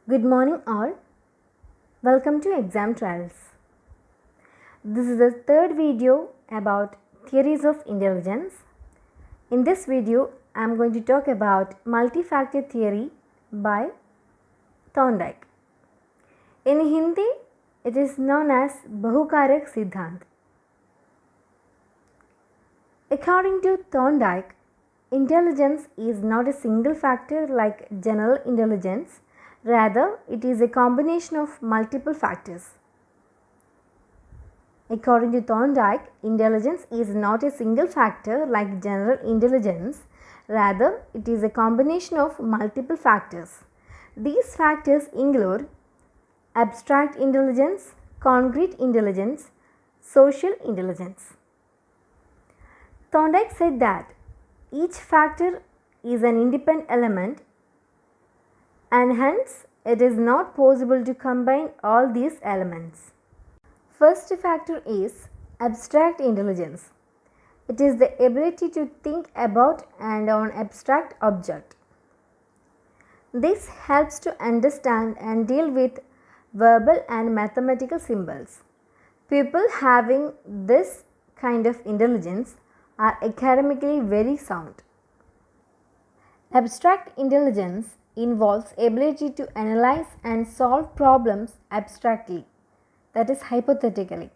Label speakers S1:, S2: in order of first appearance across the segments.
S1: Good morning, all. Welcome to Exam Trials. This is the third video about theories of intelligence. In this video, I am going to talk about multi-factor theory by Thorndike. In Hindi, it is known as Bahukarak Siddhant. According to Thorndike, intelligence is not a single factor like general intelligence. Rather, it is a combination of multiple factors. According to Thorndike, intelligence is not a single factor like general intelligence. Rather, it is a combination of multiple factors. These factors include abstract intelligence, concrete intelligence, social intelligence. Thorndike said that each factor is an independent element and hence it is not possible to combine all these elements. First factor is abstract intelligence. It is the ability to think about and on abstract object. This helps to understand and deal with verbal and mathematical symbols. People having this kind of intelligence are academically very sound. Abstract intelligence involves ability to analyze and solve problems abstractly, that is hypothetically.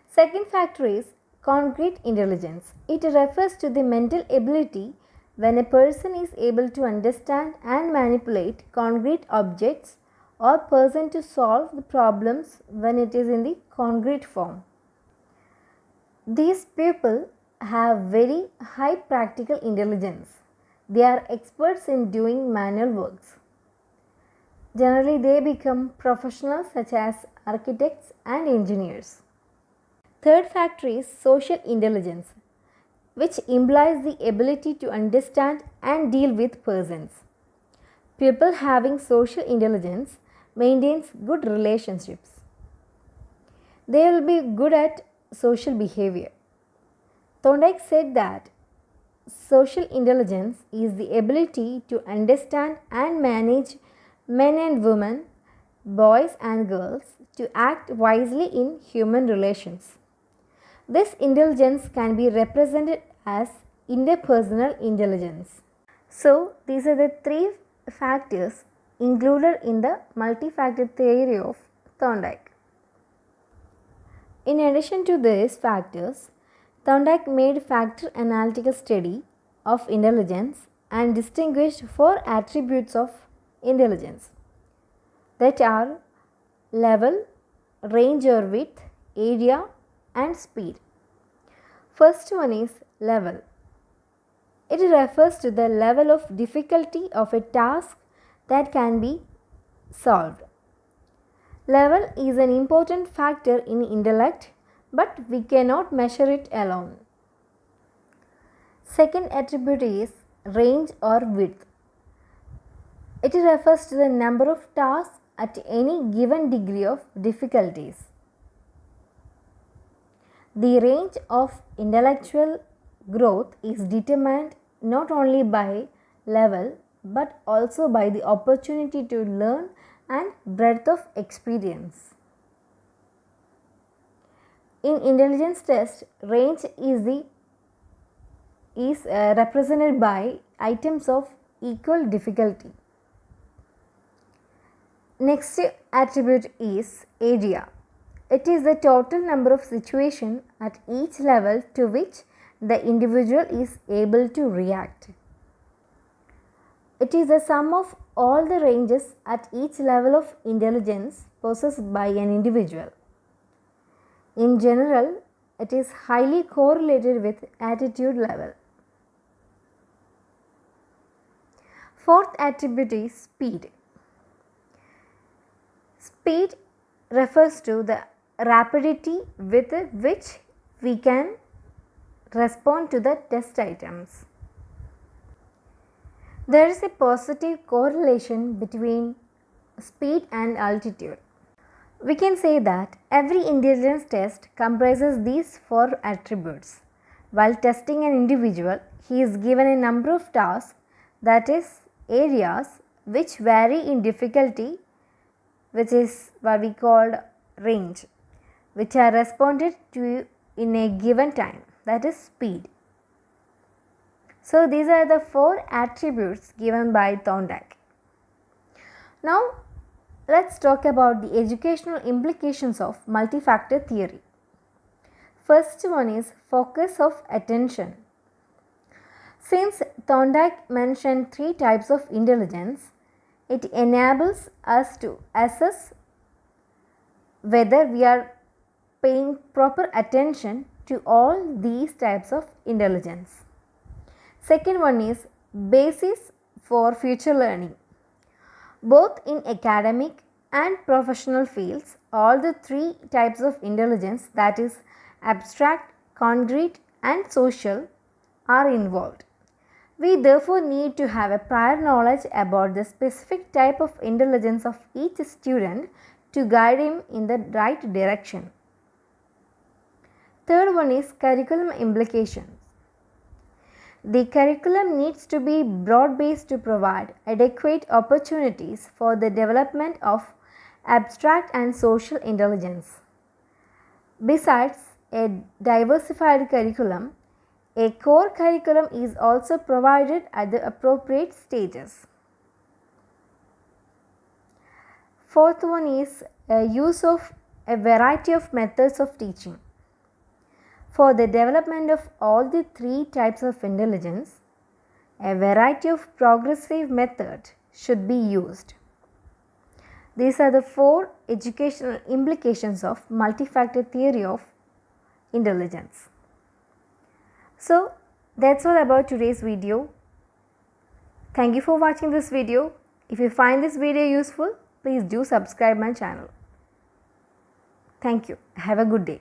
S1: Second factor is concrete intelligence. It refers to the mental ability when a person is able to understand and manipulate concrete objects or person to solve the problems when it is in the concrete form. These people have very high practical intelligence. They are experts in doing manual works. Generally, they become professionals such as architects and engineers. Third factor is social intelligence, which implies the ability to understand and deal with persons. People having social intelligence maintains good relationships. They will be good at social behavior. Thorndike said that social intelligence is the ability to understand and manage men and women, boys and girls, to act wisely in human relations. This intelligence can be represented as interpersonal intelligence. So, these are the three factors included in the multi-factor theory of Thorndike. In addition to these factors, Thorndike made factor analytical study of intelligence and distinguished four attributes of intelligence, that are level, range or width, area and speed. First one is level. It refers to the level of difficulty of a task that can be solved. Level is an important factor in intellect, but we cannot measure it alone. Second attribute is range or width. It refers to the number of tasks at any given degree of difficulties. The range of intellectual growth is determined not only by level but also by the opportunity to learn and breadth of experience. In intelligence test, range is represented by items of equal difficulty. Next attribute is area. It is the total number of situations at each level to which the individual is able to react. It is the sum of all the ranges at each level of intelligence possessed by an individual. In general, it is highly correlated with attitude level. Fourth attribute is speed. Speed refers to the rapidity with which we can respond to the test items. There is a positive correlation between speed and altitude. We can say that every intelligence test comprises these four attributes. While testing an individual, he is given a number of tasks, that is, areas, which vary in difficulty, which is what we called range, which are responded to in a given time, that is speed. So these are the 4 attributes given by Thorndike. Now let's talk about the educational implications of multi-factor theory. First one is focus of attention. Since Thorndike mentioned 3 types of intelligence, it enables us to assess whether we are paying proper attention to all these types of intelligence. Second one is basis for future learning. Both in academic and professional fields, all the 3 types of intelligence, that is abstract, concrete and social, are involved. We therefore need to have a prior knowledge about the specific type of intelligence of each student to guide him in the right direction. Third one is curriculum implications. The curriculum needs to be broad-based to provide adequate opportunities for the development of abstract and social intelligence. Besides a diversified curriculum, a core curriculum is also provided at the appropriate stages. Fourth one is use of a variety of methods of teaching. For the development of all the 3 types of intelligence, a variety of progressive methods should be used. These are the 4 educational implications of multi-factor theory of intelligence. So that's all about today's video. Thank you for watching this video. If you find this video useful, please do subscribe my channel. Thank you. Have a good day.